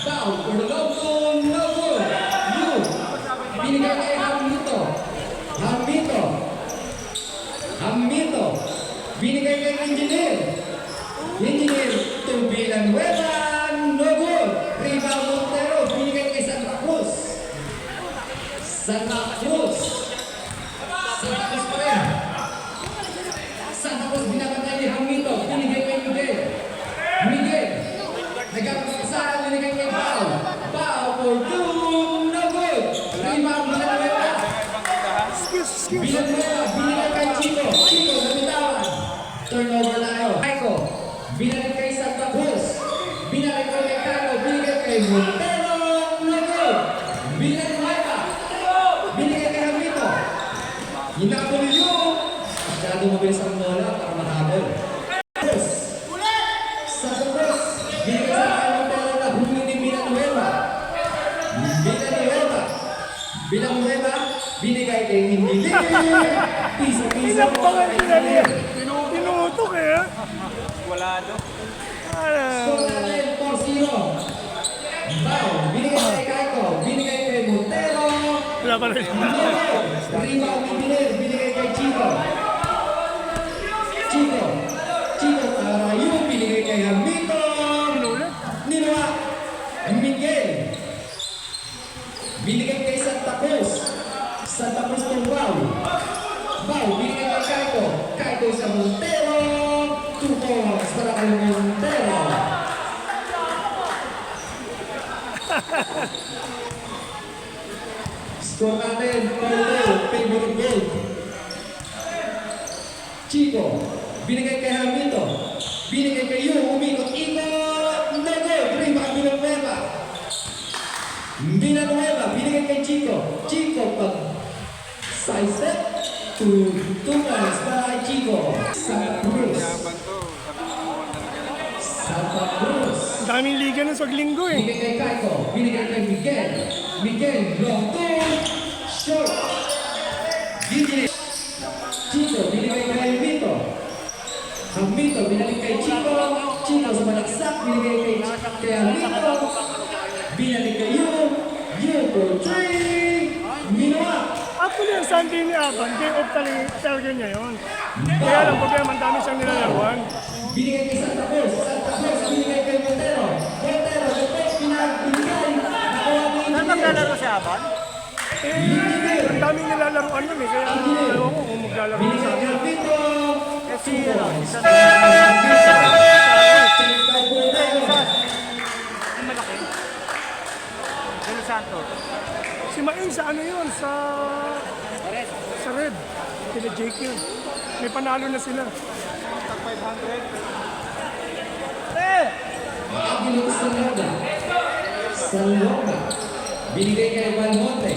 Foul for the local, no good. You. Binigay kay Hamito. Hamito. Hamito. Binigay kay Engineer. Engineer to Villanueva. No good. Rebound Montero. Binigay kay Santa Cruz. Santa Cruz. Santa Cruz pa rin. Santa Cruz binabantay ni Hamito. Binigay kay Miguel. Miguel. Nagkakasaran. Binigay kay Pao. Pao for two. No good. Rebound Villanueva. Villanueva. Binigay kay Chico. Chico nabitawan. Turnover tayo. Aiko. Binigay kay Santa Cruz. Binigay kay Caro. Binigay kay Montero. No good. Villanueva. Binigay kay Hamito. Hinabol yung masyado mabilis ang bola para mahabol. Santa Cruz. Binigay sa kay Montero na huli ni Villanueva. Villanueva. Villanueva. Binigay kay Hindi. Piso-piso. Inapangan nila niya. Tinutok eh. Wala do. Score natin 4-0. Bao. Binigay kay Kaiko. Binigay kay Montero. Wala pa rin. Rebound ni Miguel, binigay kay Chico. Chico. Chico para yung binigay kay Hamito. Ninuha. Miguel. Binigay kay Santa Cruz. Santa Cruz kay Wow. Wow, binigay kay Kaiko. Kaiko sa Montero. 2 points para kay Montero. Score natin, favorite goal. Chico, binigay kay Hamito. Binigay kay Yu, umikot-ikot. No goal, rebound Villanueva. Villanueva, binigay kay Chico. Chico, pag side step. 2 points para kay Chico. Santa Cruz. Santa Cruz. Daming liga ng saglinggo eh. Binigay kay Kaiko, binigay kay Miguel. Miguel, long two, short. Gigi. Chico, binigay kay Hamito. Hamito, binigay kay Chico. Chico sa malaksak, binigay kay Hamito. Binigay kay Yu. Yu for three. Minuha. Actually, ang Sunday ni Aban, day off talaga niya yun. Kaya lang problema, ang dami siyang nilalaruan. Binigay kay Santa Cruz. Santa Cruz, binigay kay Montero. Montero, the first binigay. Saan maglalaro si Aban? Ang daming nilalaruan nun eh. Kaya ewan ko kung maglalaro Binigay sa kay Hamito. Kasi isa ang malaki. Del Santo. Si Maing sa ano yun? Sa Red. Kila JQ. May panalo na sila. 500. Aguilo Salonga. Salonga. Binigay kay Balmonte.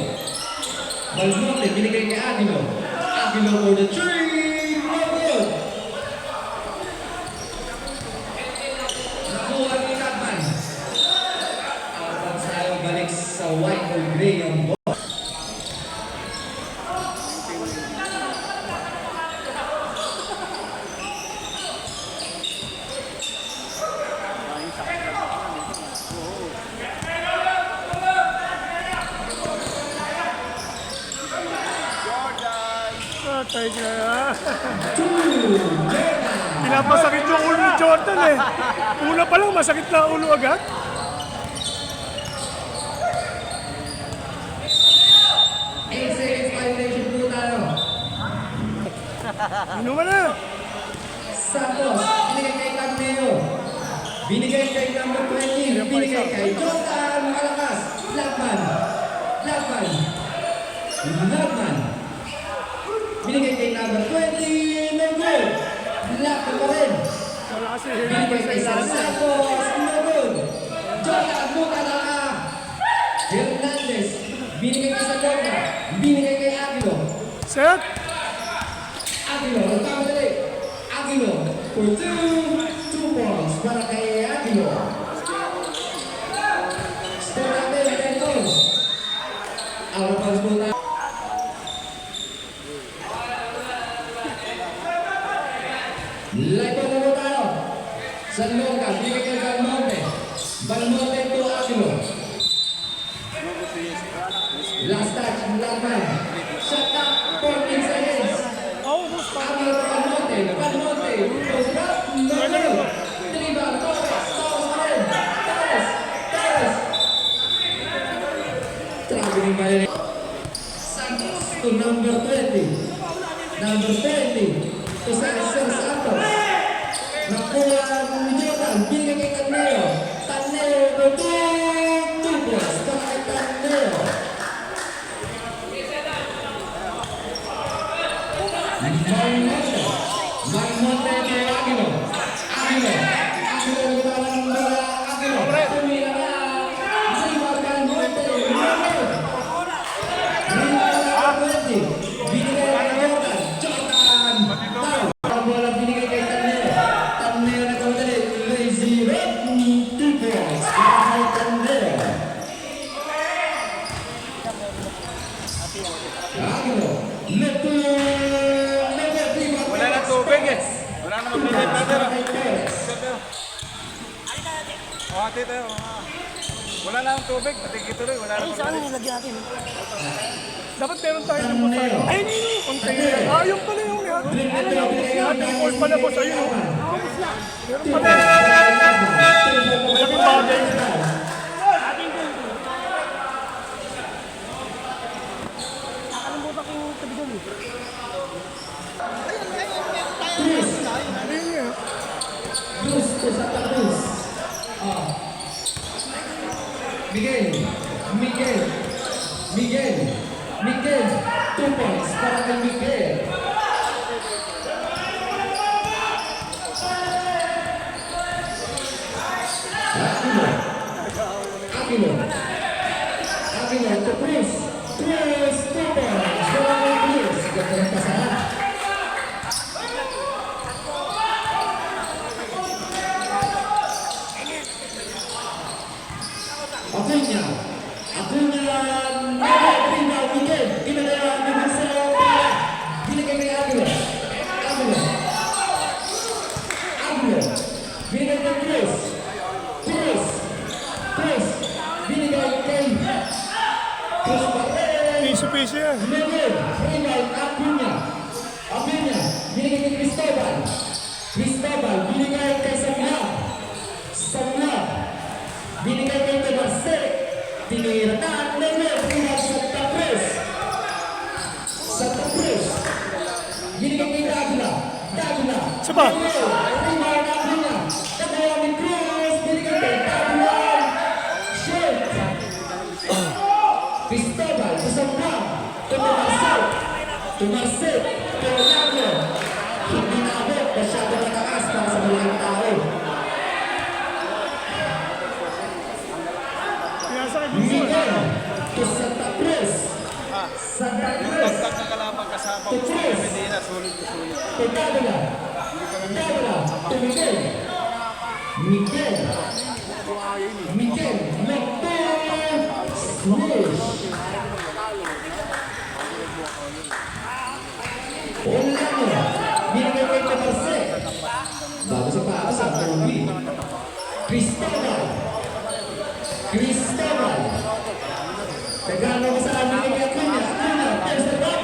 Balmonte, binigay kay Aguilo. Aguilo for the three. No good. Nakuha ni Katman. Ang sayo balik sa white or gray ang ball. Patay ka. Pinapasakit yung ulo ni Jordan eh. Una pa lang, masakit na ulo agad. Eight seconds violation po tayo. Inuman na. Santos, binigay kay Cagneo. Binigay kay number 20. Binigay kay Jordan Malakas. Lakman. Lakman. Lakman. Binigay kay number 20. No good. Lakman pa rin. Wala kasi Binigay kay Santos. No good. Jordan Mutalaka. Hernandez. Binigay kay Sandoka. Binigay kay Aguilo. Set. Aguilo, nagkamadali. Aguilo for 2 points para kay Aguilo. Score natin, 10 points. Out of bounds po tayo. Light on na tayo. Sandoka, binigay kay Balmonte. Balmonte to Aguilo. naman. Shot up, 14 seconds. Oo, boss. Agilo Palmote, Palmote. Post up, no good. Rebound, Torres, Torres pa rin. Torres, Torres. Traveling by Santos to number 20. Number 20 to Cesar Santos. Nakuha ni Jordan, binigay kay Taneo. Taneo, Rodin, 2 points para kay Taneo. Maymonte kay Agilo. Agilo nagtawa ng bola. Agilo, tumira na. Rebound kay Monte. Rebound 20. Binigay kay Jordan. Jordan, foul. Ang bola binigay kay Taneo. Taneo nagkamadali. Lazy red, 2 points para kay Taneo. Agilo, neto. Wala nang tubig eh. Wala nang magbibig brother. O, ate tayo. Wala nang tubig. Patigil tuloy. Wala nang Saan nilagyan natin? Dapat meron tayo ng boss tayo. Ay, hindi. Container. Ah, yung pala yung yan. Ating boss pala boss. Ayun o. Meron pala. Malaking bagay. Nakalimutan ko yung tabi doon eh. Ayun nga. Cruz to Santa Cruz. Miguel, Miguel, Miguel, Miguel, 2 points para kay Miguel. Aquino, Aquino to Cruz, Cruz, 2 points para kay Cruz. Ganda ng pasahan. Acuña, Acuña, rebound, Miguel, ginagawa ni Marcelo Pala, binigay kay Agilo, Agilo, Agilo, binigay kay Cruz, Cruz, Cruz, binigay kay Cruz pa rin, Piso-piso yan. Miguel, rebound, Acuña, Acuña, binigay kay Cristobal, Cristobal, binigay kay Sablab, Sablab, binigay kay Tebarse, tinira na, Nene, rebound Santa Cruz, Santa Cruz, binigay kay Dagla, Dagla, Isa pa. Nene, rebound Acuña, nagawa ni Cruz, binigay kay Dagla, shoot, Cristobal, to Sablab, to Tebarse, to Dagla, hindi na abot, masyado mataas para sa malaking tao. Pinasa kay Bunso. Miguel to Santa Cruz. Santa Cruz Tagtag na kalaban kasama to ko sa Cruz. Medina. Sulit to sulit. To Davila. Davila to Miguel. Miguel. Miguel. Miguel. Swish. Olano. Binigay kay Tebarse. Bago sa paas ang Toby. Cristobal. Cristobal. Tegano ko sa amin kay Acuña. Acuña, there's the back.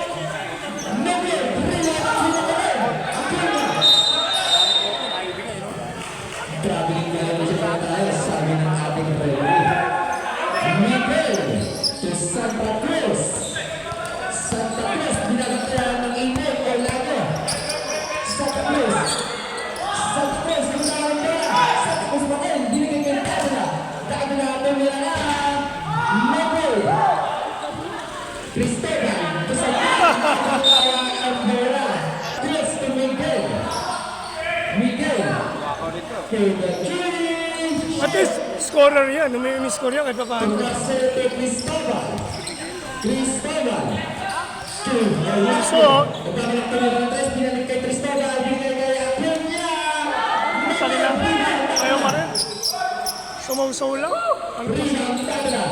Miguel, rebound, Acuña pa rin. Acuña. Grabe yung gano'n siya para tayo, sabi ng ating referee. Miguel to Santa Cruz. Santa Cruz, binagatayan ng init o lago. Santa Cruz. Santa Cruz, binagatayan bola. Santa Cruz pa rin, binigay kay Davila. Davila, tumira na. Miguel. Cristobal to Santa Cruz. Ang bola. Cruz to Miguel. Miguel. To the King. At least, scorer yan. May score yan kahit pa paano. Marcelo Cristobal. Cristobal. So, Pagkakalak to ng 3, binalik kay Cristobal, binigay kay Acuña. tali lang. Ayaw pa rin. Sumaw-saw lang. Ano ba? Rebound Tabla.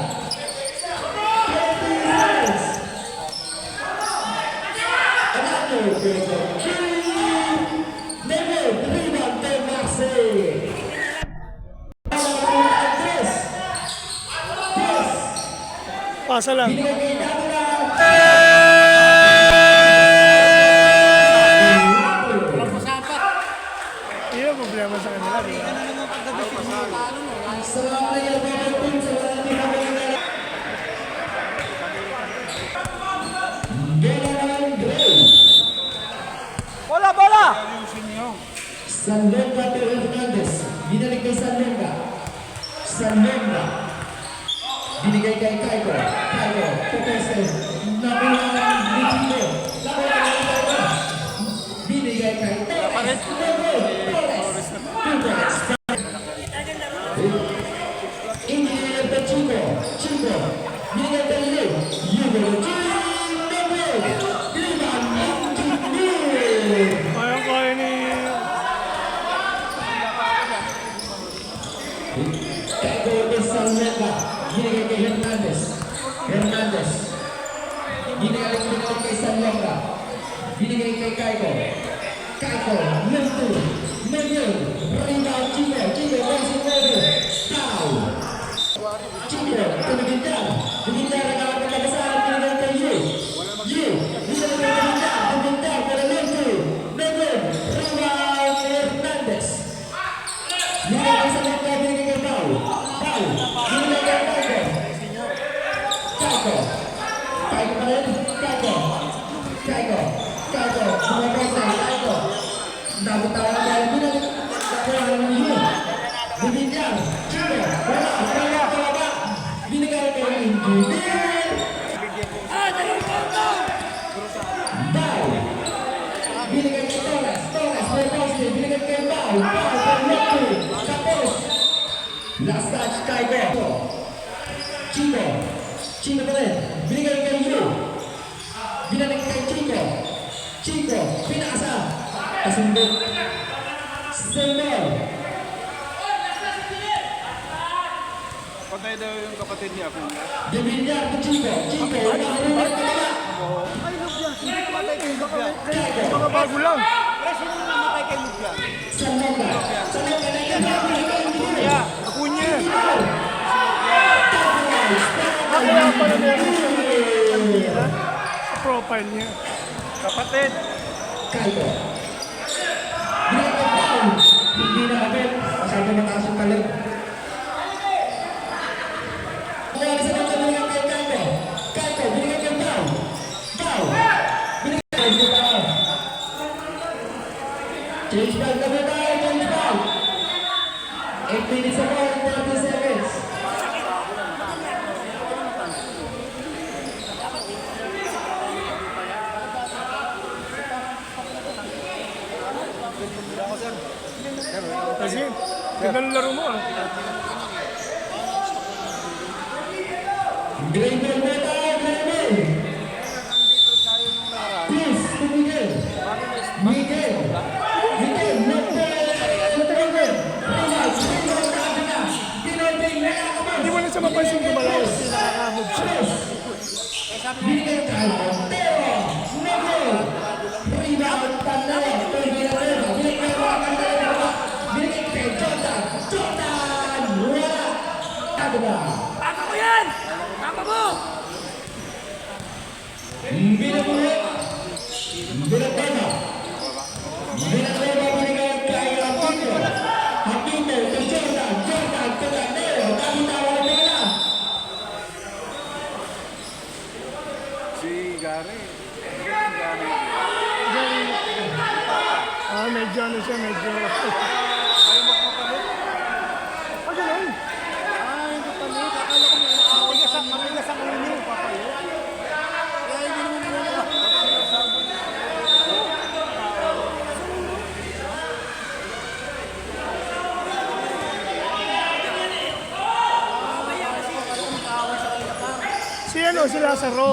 20 seconds. Another good King. Never rebound kay Marcelo. Andres. Pasa lang. Binigay kay Tabla. Sa mga player double points, sa mga tinabay. Gelaran Gray. Bola, bola! Sanlonga to Hernandez. Binalik kay Sanlonga. Sanlonga. Binigay kay Kaigo. Kaigo. Pupese. Nakulang ni Chico. Binigay kay Torres. Torres. Torres. Engineer the Chico. Chico. Binigay kay Leo. Yugo. Kaya ni... Kaigo de Sanlonga. Binigay kay Hernandez. Hernandez. Binigay kay Sanlonga. Binigay kay Kaigo. Kaigo. Nentu. Nentu. Rebound Chico. Chico. Masih bola. Foul. Chico. Kemudian. Kemudian rekan pembalasan. Binigay kay Yu. Yu. Binigay kay Kemudian. Kemudian pada Nentu. Nentu. Rebound Hernandez. Binigay kay Sanlonga. Binigay kay Foul. Foul. Binigay kay Kaigo. Kaigo. Kaigo pa rin. Kaigo. Kaigo. Kaigo. Bumabasa. Kaigo. Nakutawa na binalik. Nakuha ng Yu. Bibigyan. Chico. Wala. Wala. Wala. Binigay kay Engineer. Foul. Binigay kay Torres. Torres. Reposte. Binigay kay Foul. Foul. Permetu. Tapos. Last touch. Kaigo. Chico. Chico pa rin. Binigay kay Yu. Binalik kay Chico. Chico. Pinasa. Kasundot. Sembol. Patay daw yung kapatid niya. Dibinyar ke Chico. Chico. Nakarulat ka nila. Mga bago lang. Sanlonga. Sanlonga na yan. Akunya. Kaya pala meron siya kanina sa profile niya. Kapatid. Kaigo. Binigay kay Foul. Hindi na kapit. Masyado mataas yung talit. Kaya sa mga binigay kay Kaigo. Kaigo. Binigay kay Foul. Foul. Binigay kay Foul. Change back na ba tayo? Change back. 8 minutes ago and 30 seconds. Kasi, tignan laro mo ah. Gravel na tayo, Gravel. Chris, to Miguel. Miguel. Miguel, Gravel. Relax, Gravel na atin na. Pinoting na nakabas. Hindi mo na siya mapansin gumalaw. Chris. Binigay kay Montero. Miguel. Rebound, Tanero. Tanero. Binigay kay Tanero. Binigay kay Jordan. Jordan. Wala. Tagda. Tama ko yan! Tama mo! Binabuhay. Binagdana. Binagdana binigay kay Rapito. Rapito kay Jordan. Jordan kay Tanero. Tabi-tawa na pala. Si Gary. Ah, medyo ano siya, medyo... Ah, ganun. Matigas ang ulo niyo, papayo. Kaya hindi naman nila. Si ano, si Lazaro.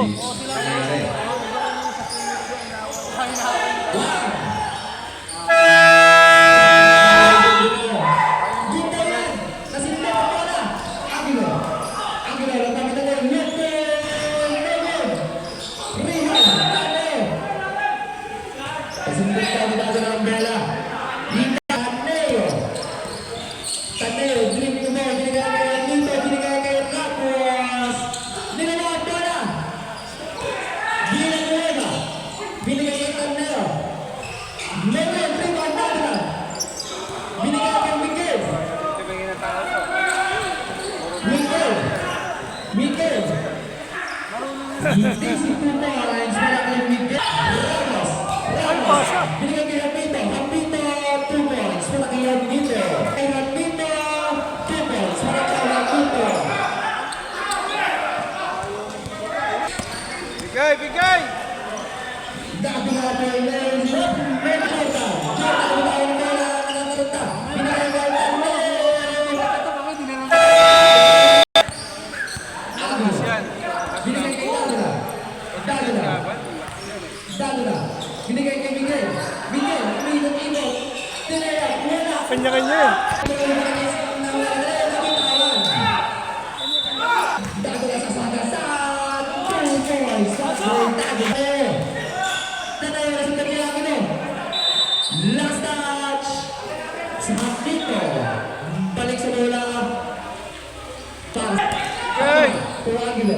Aguilo.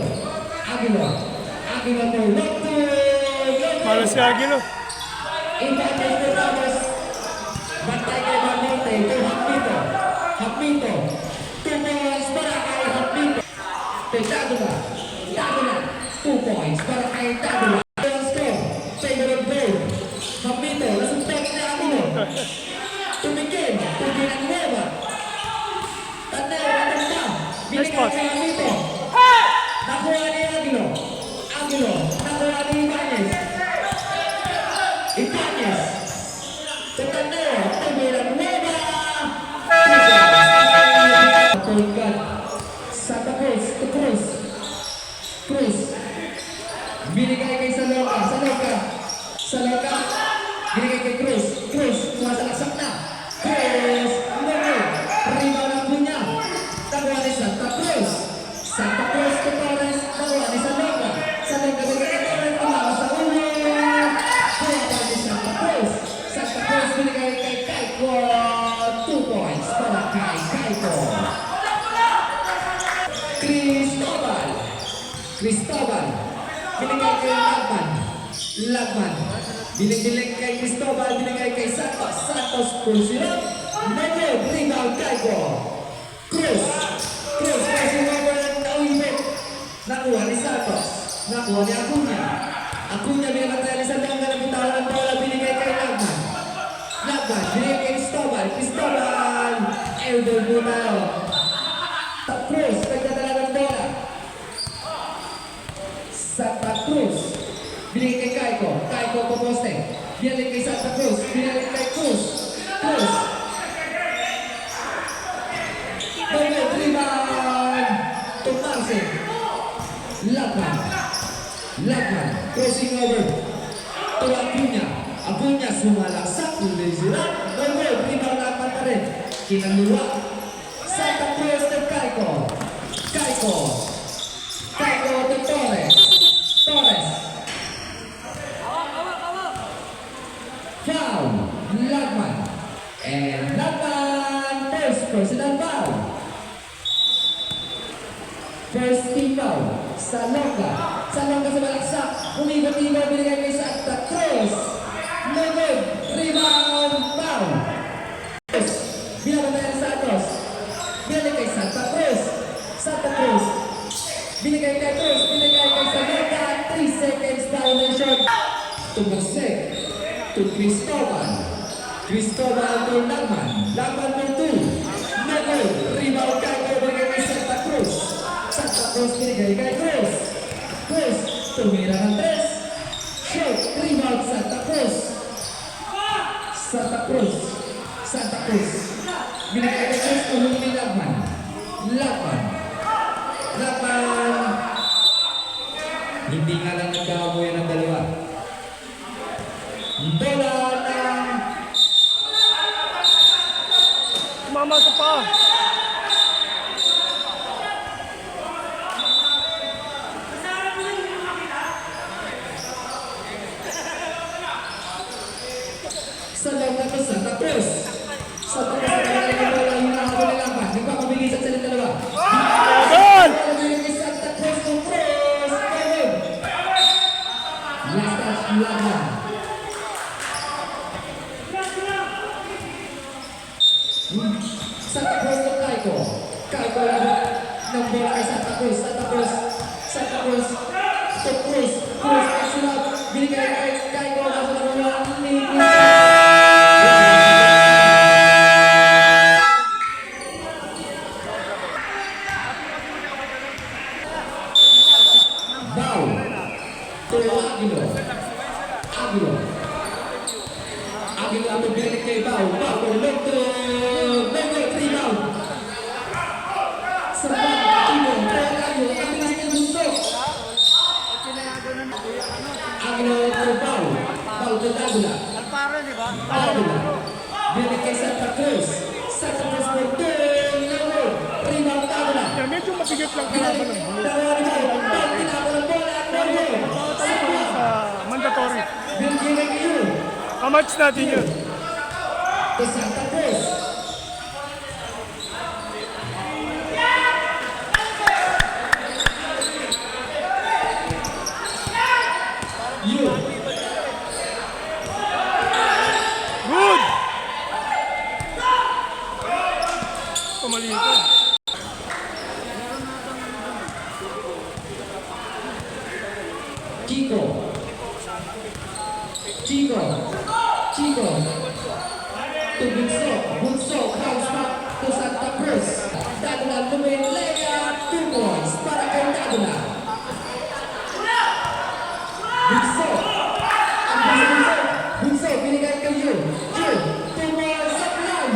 Aguilo. Aguilo to Locto. Malas si Aguilo. Ibates to Ramos. Bantay kay Bamonte to Hapito. Hapito. 2 points para kay Hapito. Tadula. Tadula. 2 points para kay Tadula. Score. Favorite goal. Hapito. Nasumpek na Aguilo. Tumigil. Tumigil ang nueva. Tandeo, matanda. Binigay kay Hapito. Nakuha ni Aguilo. Aguilo. Nakuha ni Ibanez. Ibanez. Tandeo. Tumigil ang nueva. Tolgan. Santa Cruz. To Cruz. Cruz. Binigay kay Saloka. Saloka. Saloka. Binigay kay Cruz. Cruz. Sumasalaksak na. Cruz. Loro. Rebound ang punya. Taguan ni Santa Cruz. Santa Cruz to Torres. Taguan ni Saloka. Saloka binigay kay Torres. Tumakas sa ulo. Rebound ni Santa Cruz. Santa Cruz binigay kay Kaiko. 2 points para kay Kaiko. Cristobal. Cristobal. Binigay kay Lagman. Lagman. Biling-biling kay Cristobal. Binigay kay Santos. Santos pulsirap. Medyo rebound Kaiko. Cruz. Cruz. Kasi over ng Nauibet. Nakuha ni Santos. Nakuha ni Acuña. Acuña binigay ni Santos. Ang bitawan ng bola. Binigay kay Lagman. Lagman. Binigay kay Cristobal. Cristobal. Elder mo tayo. Cruz. Nagdadala ng bola. Santa Cruz. Binigay kay Kaiko. Kaiko po poste. Binalik kay Santa Cruz. Binalik kay Cruz. Cruz. Balik rebound. Tumarsin. Lagman. Lagman. Crossing over. To Acuña. Acuña sumalaksak. Ulit sila. Balik rebound Lagman pa rin. Kinalua. Santa Cruz to Kaiko. Kaiko. Kaiko to Torres. Torres. Foul. Lagman. And Lagman. First personal foul. First team foul. Salonga. Salonga sa balaksak. Umibot-ibot. Binigay kay Santa Cruz. No good. Rebound. Foul. Binabantay ang Santos. Binigay kay Santa Cruz. Santa Cruz. Binigay kay Cruz. Binigay kay Salonga. 3 seconds violation. Tumagsik. To Cristobal. Cristobal to Lagman. Lagman to 2. Nago. Rebound Kaiko. Binigay kay Santa Cruz. Santa Cruz binigay kay Cruz. Cruz. Tumira ng 3. Shoot. Rebound Santa Cruz. Santa Cruz. Santa Cruz. Binigay kay Cruz. Tulong ni Lagman. Lagman. Lagman. Hindi nga lang nagkakabuyan ng dalawa. Bola ng Mama sa pa. Salonga to Santa Cruz. Santa Cruz binigay kay bola. Hinahabol ni Lagman. Nagpapabilisan sila ng dalawa. Laban! Binigay kay Santa Cruz to Cruz. Last touch Lagman. Santa Cruz to Kaiko. Kaiko ng bola kay Santa Cruz. Santa Cruz. Santa Cruz to Cruz. Cruz ay sulap. Binigay kay Kaiko. Nasa na bola ni Bao. To Aguilo. Aguilo. Aguilo to binigay kay Bao. Bao to Locto. Rebound. Sabang Ibo. Aguilo. Ang bilis ng busok. Aguilo to Bao. Bao to Dagula. Alparo, di ba? Dagula. Binigay kay Santa Cruz. Santa Cruz for 2. Rebound Dagula. Yan, medyo mabigat lang kalaban ng bulo. Dalawa ni Bao. Bao tinapon ang bola. Sa mandatory. Binigay kay Yu. Kamatch natin yun. To Santa Cruz. likod. Chico. Chico. Chico. To Bunso. Bunso comes back to Santa Cruz. Daguna tumingin layup. 2 points para kay Daguna. Bunso. Ang Bunso. Bunso, binigay kay Yun. Yun. 2 points sa plan.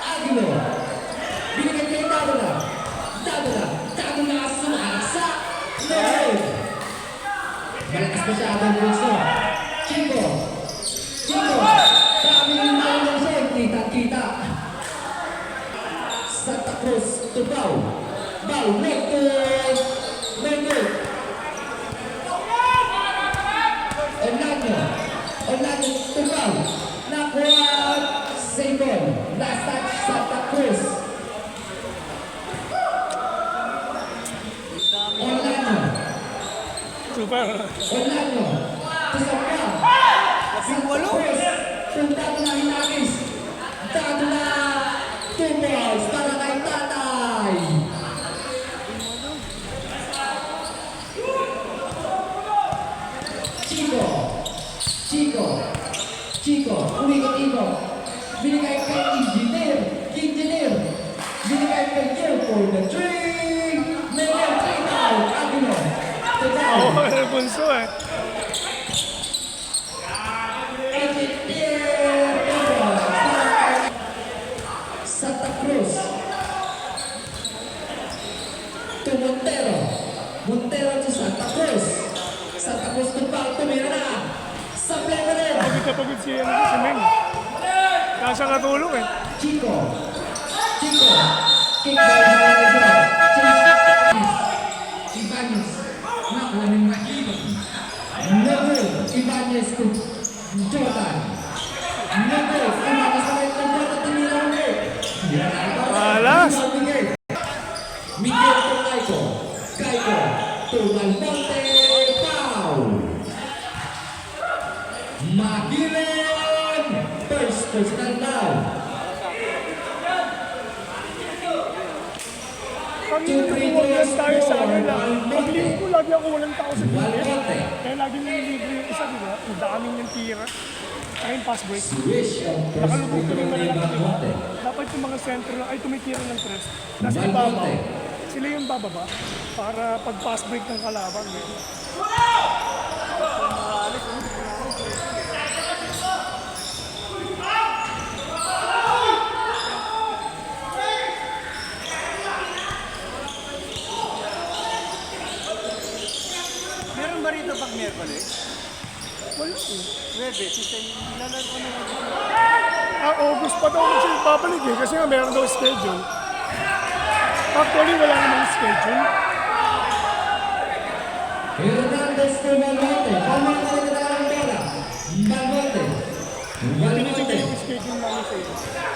Aguilo. Binigay kay Daguna. Daguna. Daguna sumaksa. Layup. Malakas masyado ang Bunso. Chico. Chico. Grabe yung mga Bunso. Kita-kita. Santa Cruz to Bao. Bao. Left to Mendo. Orlando. Orlando to Bao. Nakuha. Sabon. Last touch Santa Cruz. Orlando. Super. Orlando, Tusok ka. Santa Cruz, punta na hinagis. Dado na 2 balls para kay Tatay. Chico, Chico, Chico, umikot-ikot. Binigay kay Engineer, Engineer. Binigay kay Joe for the 3. May 3 out, Aguilo. Oo, oh, Bunso eh. Santa Cruz to Montero. Montero to Santa Cruz. Santa Cruz to Pao. Tumira na. Supply na rin. Pagod na pagod si Meng. Nasa katulong eh. Chico. Chico. Kick by manager. Ibanez. Nakuha ng Mahibag. Neville. Ibanez to Jordan. Neville. Ibanez na rin to Jordan. Tumira ulit. Malas. Miguel to Kaiko. Kaiko to Almonte. Pau. Magilan. First personal now. Pag nagkukulang tayo sa ano na, pag-link ko lagi ako walang tao sa gilid. Almonte. Kaya lagi nililibre yung isa, di ba? Ang daming yung tira. Kaya yung pass break. Wish of Nakalubog first tuloy personal malaki, di ba? Almonte. Dapat yung mga center lang ay tumitira ng tres. Nasa ibabaw. Sila yung bababa para pag pass break ng kalaban. Eh. Meron ba rito pag Miyerkules? Wala eh. Pwede, nilalaro ko naman dito. August pa daw kasi babalik eh. Kasi nga meron daw schedule. Actually, wala namang schedule. Hernandez to Malmonte. Malmonte na ang bola. Malmonte. Tinitignan Malmonte. yung schedule namin sa iyo.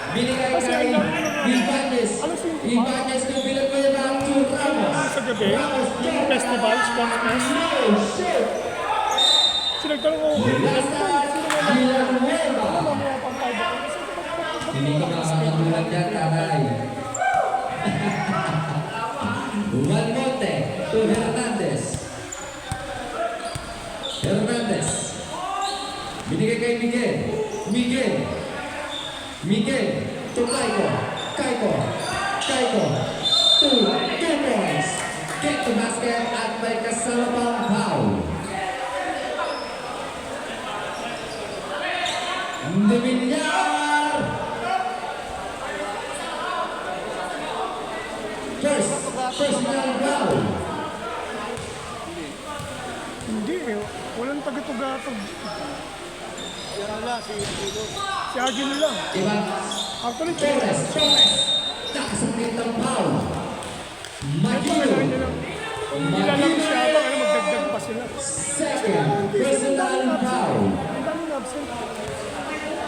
Binigay Kasi kay ang dami naman. Ibanez. Ibanez to Villanueva to Ramos. Sa gabi, Ramos, yung festival, sports fest. no shit. Sinagtanong ko, Last touch, Villanueva. ano mga pang-5 ako? Hindi ko makakatulad yan, tatay. Malmonte to Hernandez. Hernandez. Binigay kay Miguel. Miguel. Miguel to Kaiko. Kaiko. Kaiko. 2 points. Get to basket at may kasama pang foul. Villar. First personal foul. Hindi eh. Walang taga-tugatog. Yan lang, si Kilo. Si Aguilo lang. Diba? Actually, Torres. Torres. Nakasakit ng foul. Magilo. kailangan niya lang. Hindi lang lang siya pa, kaya magdagdag pa sila. Second personal foul. Ang daming absent.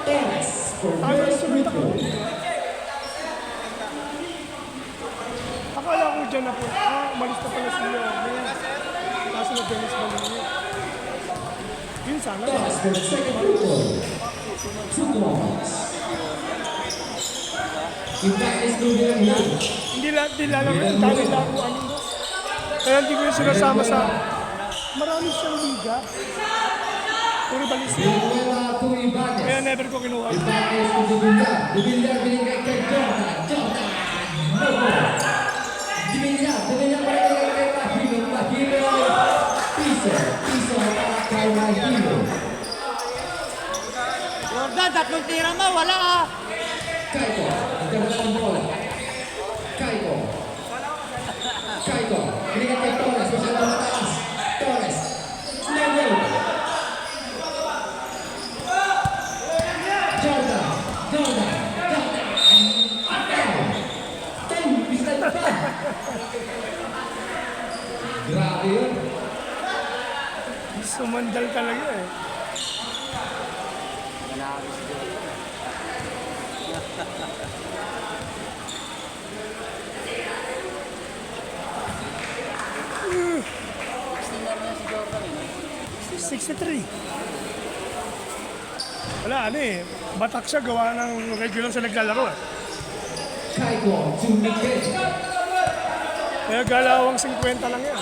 Torres for Ayaw first sunod free ako. throw. Akala ko dyan na po, umalis na pala si Leo. Kaso na Dennis Balini. Yun sana. Torres for second free throw. 2 points. Ibanez bilang 1. Hindi lahat nilalaro yun. Dahil laruan yun. Kaya hindi ko yung sinasama sa... Marami siyang liga. Puro balis. Villanueva to Ibanez. Kaya never ko kinuha. Ibanez to Dibillar. Dibillar binigay kay Jordan. Jordan! No goal. Dibillar binigay kay Mahilo. Mahilo. Piso. Piso para kay Mahilo. Jordan, tatlong tira mo, wala ah. Kaiko. Nagdala ng bola. Kaiko. Kaiko. Binigay kay Torres. Masyado mataas. Torres. No goal. Jordan. Jordan. Jordan. Ten. Bisa pa. Grabe yun. Sumandal talaga eh. Uh, 63. Wala, ano eh. Batak siya gawa ng regular sa naglalaro eh. Kaiko to Miguel. Kaya galawang 50 lang yan.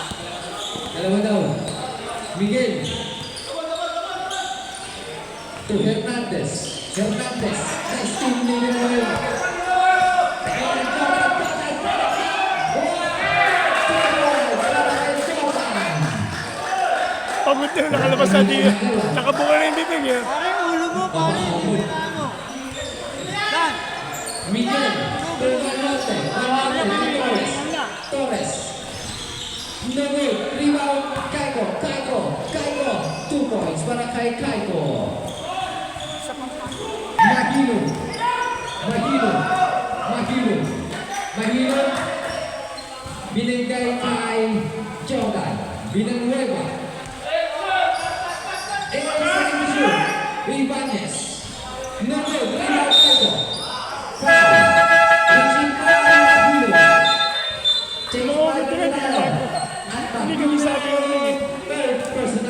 Dalawa daw. Miguel. To Hernandez. Hernandez. Nice team ni Villanueva. Pagod na nakalabas sa di. Nakabuka na yung bibig eh. Pare, ulo mo, pare. Dan, Miguel. To Valverde. Valverde. Torres. No good. Rebound. Kaiko. Kaiko. Kaiko. 2 points para kay Kaiko. Mahilo. Mahilo. Mahilo. Mahilo. Binigay kay Jordan. Villanueva. Ibanez. No good. Rebound Kaiko. Hindi kami sabi yung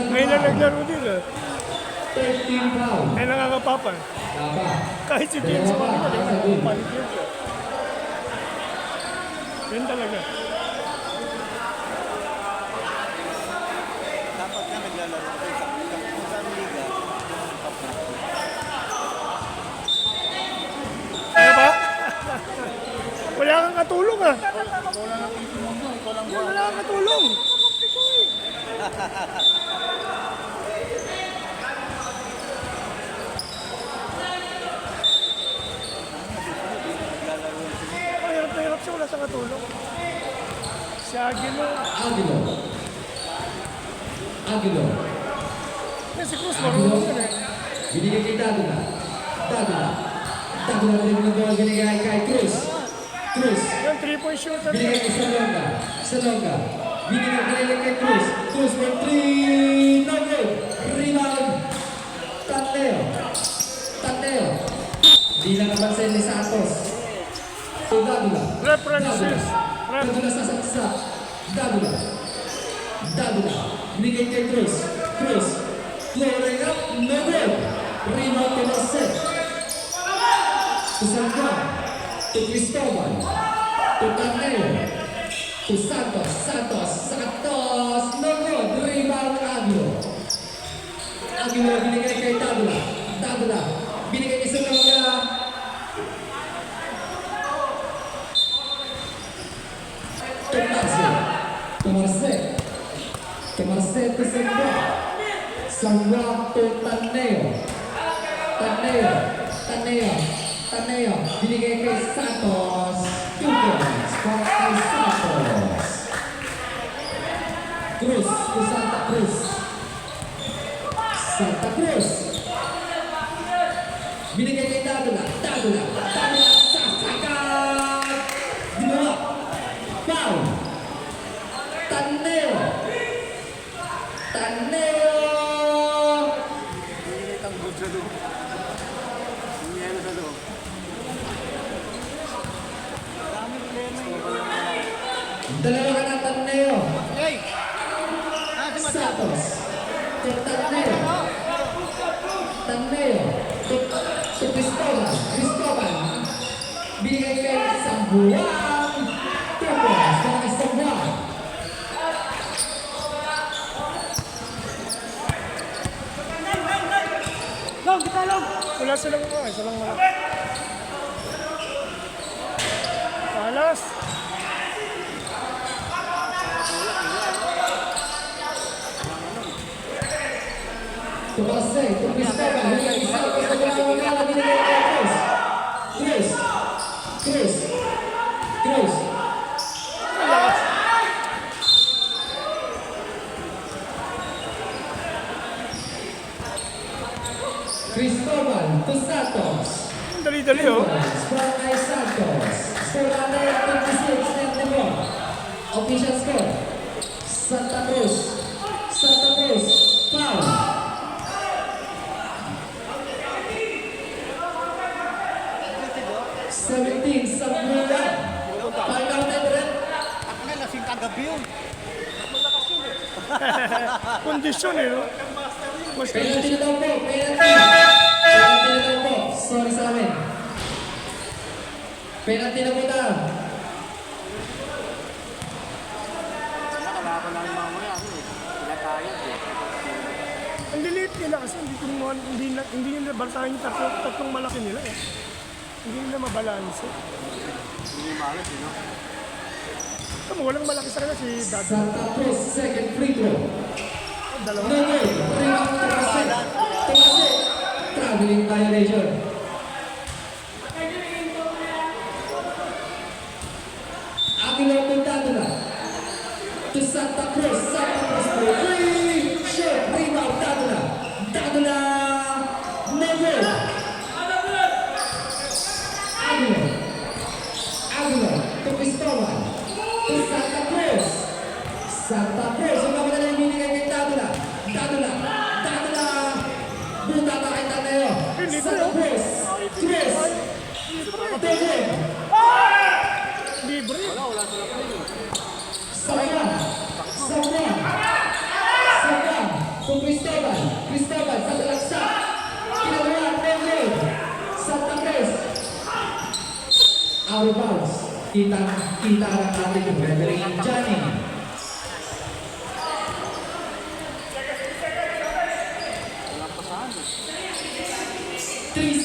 ngayon lang naglaro din eh. 13 foul. Ay nakakapapa. Tama. Kahit si James pa rin, nakakapalit yun siya. Yan talaga. dapat ka naglalaro kayo sa liga. Kaya ba? Wala kang katulong ah. Wala kang katulong. Hirap na hirap siya, wala siyang katulong. Si Aguilo. Aguilo. Aguilo. Si Cruz, marunong yun eh. Binigay kay Dadula. Dadula. Dadula rin ng ball binigay kay Cruz. Cruz. Yung 3-point shooter. Binigay kay Salonga. Salonga. Binigay kay Cruz. Cruz for 3. No good. Rebound. Tanteo. Tanteo. Di na napansin ni Santos. Dadula. References. Dadula sa saksa. Dadula. Dadula. Binigay kay Cruz. Cruz. Flowing up. No good. Rebound to Marcel. To Santos. To Cristobal. To Tanteo. To Santos. Santos. Santos. No good. Rebound Aguilo. Aguilo binigay kay Dadula. Dadula. Binigay kay Salonga. Marcel to Sangwa. Sangwa to Taneo. Taneo. Taneo. Taneo. Binigay kay Santos. 2 points para kay Santos. Cruz to Santa Cruz. Santa Cruz. Binigay kay Dadula. Dadula. Dadula. Sasakat. Dinawa. Foul. Taneo. Taneo. Hindi ang good sa loob. Hindi ano sa loob. Dami problema yun. Dalawa ka na Taneo. Hey! Si Mateo. Santos. To Taneo. Taneo. To Cristobal. Cristobal. Binigay kay Buwang! Tapos, para sa Buwang. Long, kita long. Wala silang mga, isa lang wala. Palas. Tumasay, tumistaban, hanggang isa, isa ko lang ang mga binigay kay Cruz. Cruz. Cruz. Cruz. Lakas. Cristobal dos Santos. Ang dali-dali oh. Sparkay Santos. Score natin 26-91. Official score. Santa Cruz. Santa Cruz. Foul. Seventeen sa Mula. Final time rin. Kondisyon eh no. Mas Penalty na daw po. Penalty. Penalty na daw po. Sorry sa amin. Penalty na po tayo. Nakalaban lang yung mamaya. Sila tayo. ang liliit nila kasi hindi nila basahin yung tatlong malaki nila eh. Hindi nila mabalanse. Hindi malas, no? Tama, walang malaki sa kanila si Dad. Santa Cruz, second free throw. Dalawa. No good. Rebound Tomasek. Tomasek. Traveling violation. Aguilar puntado na. To Santa Cruz. Santa Cruz for three. Shot. Rebound. Dado na. Dado na. No good. Aguilar. Aguilar. To Cristobal. To Santa Cruz. Santa Cruz. Ang mga na binigay kay Dado na. Dado na. Dado na. Buta pa kay Tanayo. Santa Cruz. Cruz. Togo. Libre. Sabra. Sabra. Sabra. Kung Cristobal. Cristobal sa talaksa. Kinagawa. Togo. Santa Cruz. Out of bounds. Kita lang natin yung referee Johnny. Three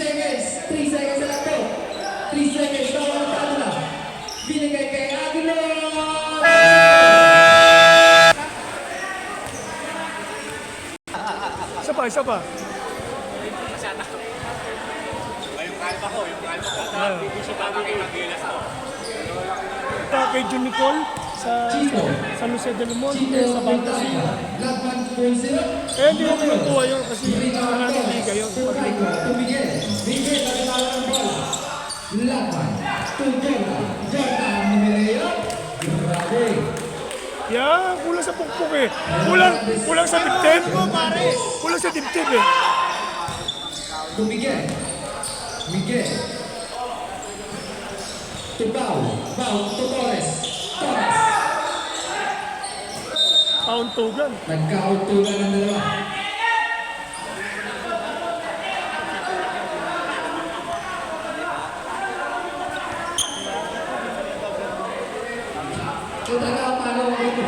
seconds na lang po. 3 seconds na walang talo na. Binigay kay Aguilar. Isa pa. Yung kalpa ko. Hindi pa makikagilas ko. Ito kay Jun Nicole sa Chico. San Jose de Limon, Chico sa Fantasy. Laban po sila. Eh, hindi ko kinukuha yun kasi maraming liga yun. Rico to Miguel. Miguel nagkatalo ng bola. Laban to Jordan. Jordan Numereo. Grabe. Yan, kulang sa pukpuk eh. Kulang sa dibdib. Kulang sa dibdib eh. To Miguel. Miguel. To Pau. Pau to Torres. Torres. Pauntugan. Nagkautugan ng dalawa. Kung talaga paano ako ito.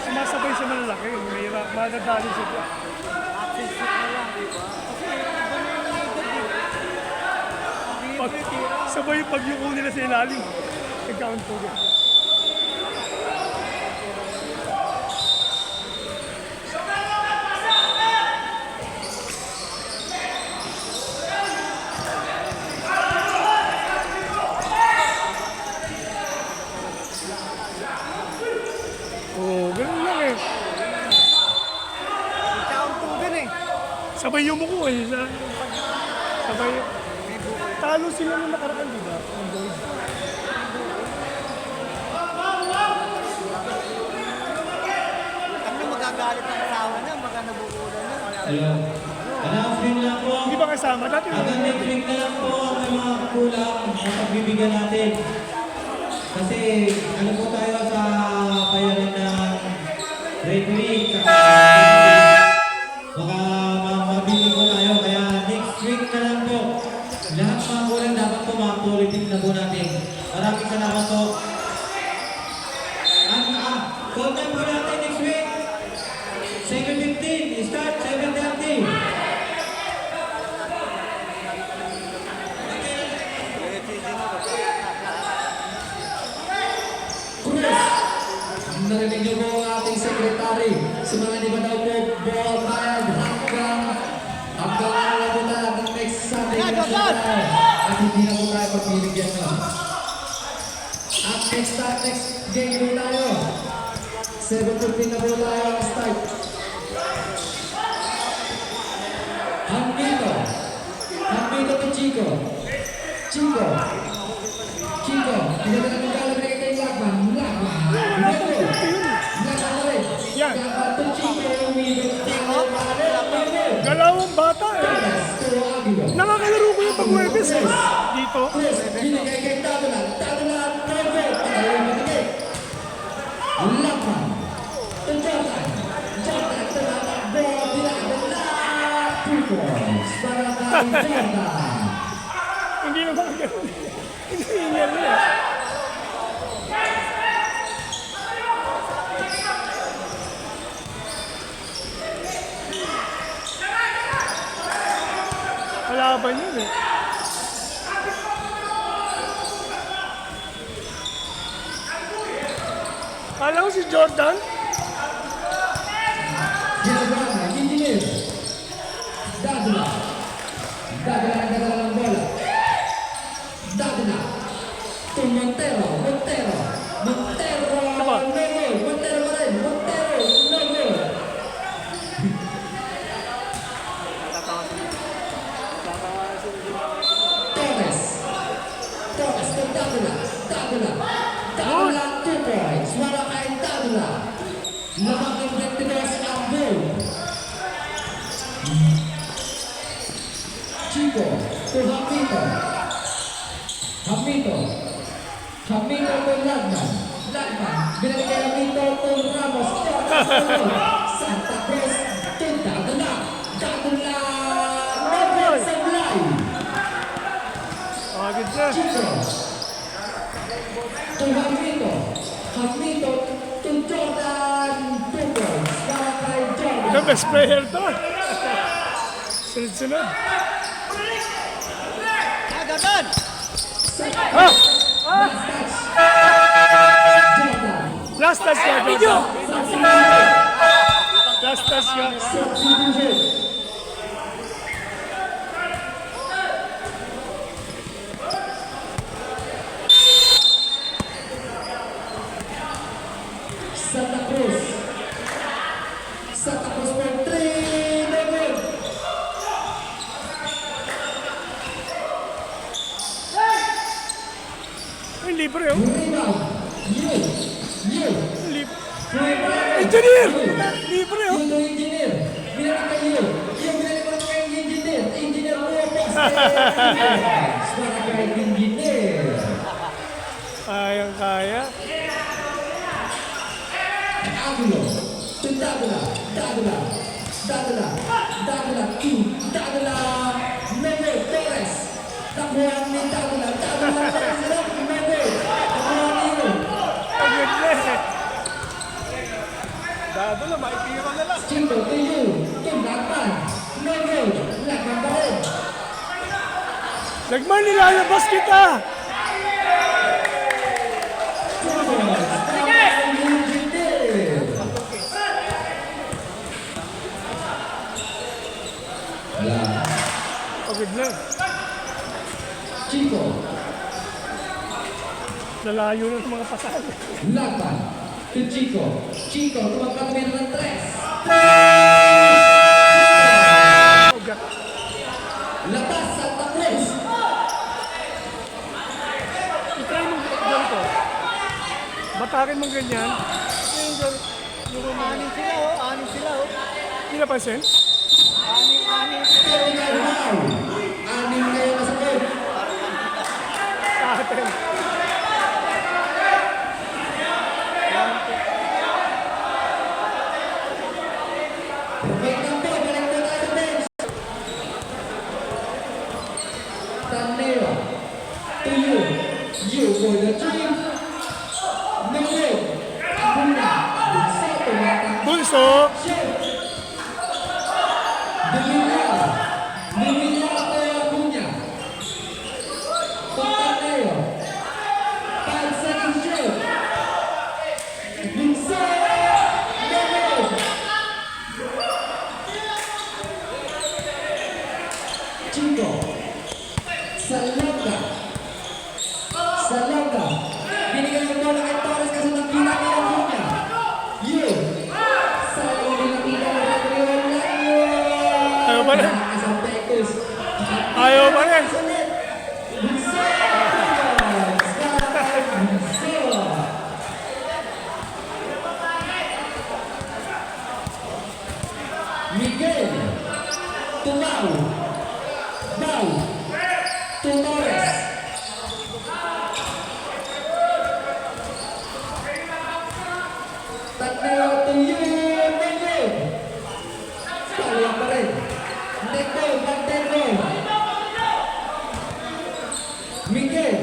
Sumasabay sa malalaki. Mahirap. Madadali siya. Sabay yung pagyuko nila sa ilalim. Nagkauntugan. Ganun lang eh. Kauntugan eh. Sabay yung muko eh. Sabay. Talo sila nung nakaraan, di ba? Ang gold. Kami magagalit ang asawa niya, baka nabubulan na. Hello. Announcement lang po. Hindi ba kasama? Dati Hanggang next week na lang po ang may mga kulang na pagbibigyan natin. Kasi ano po tayo sa bayaran ng Red Week. Baka mabili po tayo. Kaya next week na lang po. Lahat mga kulang dapat na po natin. Maraming salamat po. Call time po natin next week. 7:15, start 7:30. Narinig niyo po ang ating secretary. Sa mga di ba daw po, ball bayad hanggang ano po tayo hanggang next Sunday na po tayo. At hindi na po tayo pagpinigyan nyo. At next game po tayo. 7:15 na po tayo ang start. Hamito to Chico. Chico, hindi na natin kalabay kay Lakman. Yan. Galawang bata eh. Nakakalaro ko yung pag-Webes eh. Dito. Hindi naman ganun. Hindi yan eh. Kalaban yun eh. Kala ko si Jordan. Engineer. Dadula ng bola. Dadula. To Montero. Ano ba? No goal. Montero pa rin. Montero. No goal. Torres to Dadula. Dadula 2 points. Wala kayong Dadula. Lamang 22 ang goal. Chico to Hamito to Lagman, binalik kay Hamito to Ramos, Santa Cruz to Dadula, Robert Sablay, Agad na. Chico to Hamito to Jordan, 2 points, para kay Jordan. The best player to. Sunod-sunod. Last touch ka, Jordan. Last touch ka. Santa Cruz for 3, no good. Ay, libre oh. Rebound. Libre. Engineer! Libre oh. Yung engineer. Binalik kayo. Yung binalik mo kay engineer. Engineer mo yung box. Para kay engineer. Kaya. Agulo. To Dadula. Dadula 2. Dadula. Memo Torres. Takuhan ni Dadula. Dadula. Memo. Takuhan niyo. Agad na eh. Dado na, maipira na lang. Chico to you. To Lakman. Memo. Lakman pa rin. Lagman, nilalabas kita. Agad na. Chico. Nalayo na ng mga pasal. Lakman to Chico. Tumakbo kami ng 3. Agad. Labas Santa Cruz. I-try mo ganito. Batakin mo ganyan. Anin sila oh. Hindi napansin? Technical foul. 6 kayo na sa goal. Sa atin. Break ng ball. Balik po tayo sa bench. Taneo. To you. for the three. No good. Acuna. Bunso, tumatang. Bunso. Shoot. Dumila. Dumila kay Acuna. Pagkatayo. 5 seconds shoot. Bunso. No good. Chico. Salonga. Salonga. Binigyan ng bola kay Torres kasi nakita niya ang niya. Yun. Sayang din nakita ng Rodrigo Layo. Ayaw pa rin. Nakakasang Pecos. Ayaw pa rin. Sulit. Bunso. Bunso. Miguel. Tumao. Bau. Torres. Tagneo to you, Miguel. Sayang pa rin. Neko, Montero. Miguel.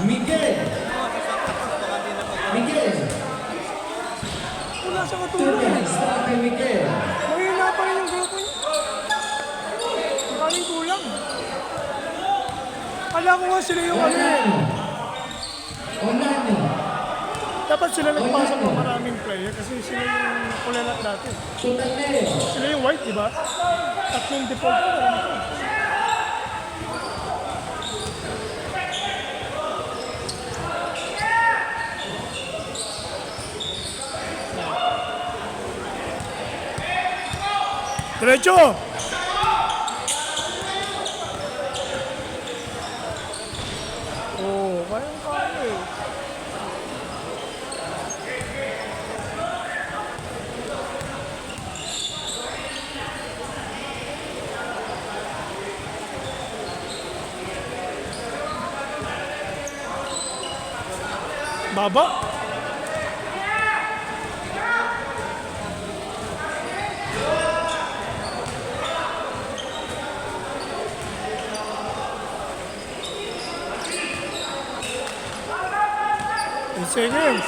Miguel. Miguel. Wala siyang 2 katulong. points para kay Miguel. Mahina pa rin yung grupo niya. Maraming kulang. Kala ko nga sila yung ano eh. Onano. Dapat sila nagpasok ng maraming player kasi sila yung kulelat dati. Tagneo. Sila yung white, di ba? Tatlong default pa rin ito. Diretso! Oh, kaya eh. Baba. Seconds.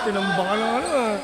Tinambakan ng ano ah.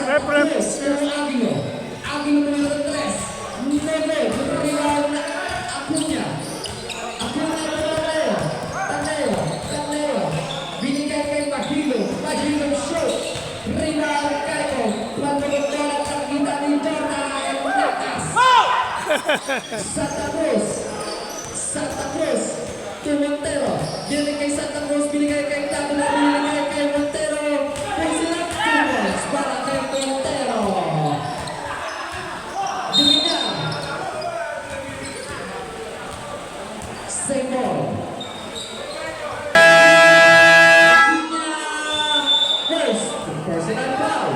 Rep. Aguilo. Aguilo número 3. Neve. Rival Acuna. Acuna Tagneo. Tagneo. Binigay kay Magilo. Magilo shoot. Rival Caio. Cuando lo bola nakita ni Jordan. Lucas. Santa Cruz. Kay Montero. Binigay kay Santa Cruz. Binigay kay Tabla. Binigay kay Montero. Kung sila 2 points para kay Montero. Dumina. Same ball. First, personal foul.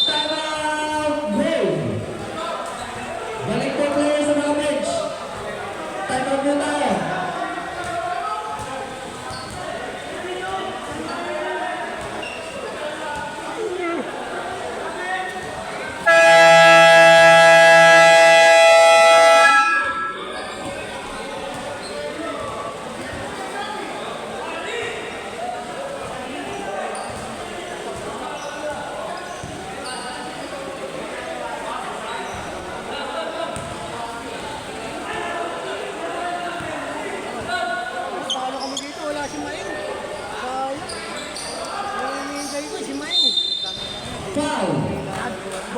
Timeout, goal. Balik po player sa mga bench. Timeout mo tayo.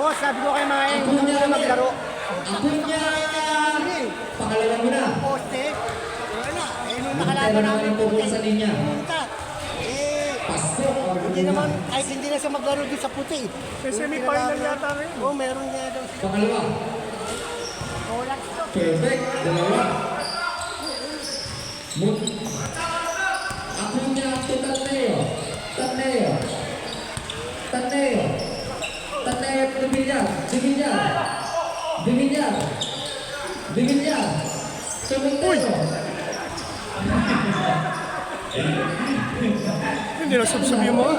Boss, sabi ko kay Maeng, hindi na maglaro. Acuña! Pangalawa mo na. Poste. Wala. Eh, nung Tayo nakalaban na namin naman po sa linya. pumunta. Eh, Pasok. hindi naman, kahit hindi na siya maglaro din sa puti. May semi-final yata rin. Oo, meron niya doon. Pangalawa. Wala. Perfect. Dalawa. Mut. Acuña to Taneo. Taneo. Taneo. Taneo to Villar. De Villar. De Villar. De Villar. Cementerio. Hindi na subsabi mo.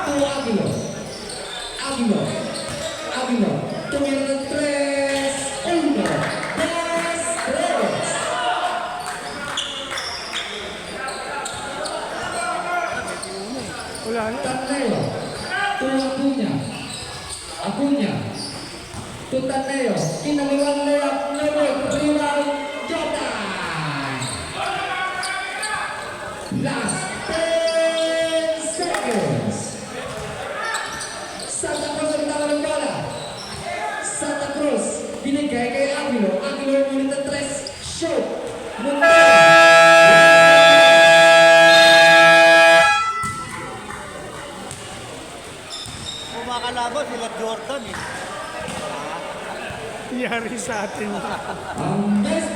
To Aguilo. Aguilo. Aguilo. Tumira ng 3-1. Tres. Wala na. Taneo. To Acuña. Acuña. To Taneo. Kinaliwang layup. Layup. Rebound. Jota. Last 10 seconds. Santa Cruz ang tawag ng bola. Santa Cruz. Binigay kay Aguilo. Aguilo yung ulit ng 3. Shoot. Kumakalaban sila Jordan eh. Yari sa atin. Ang best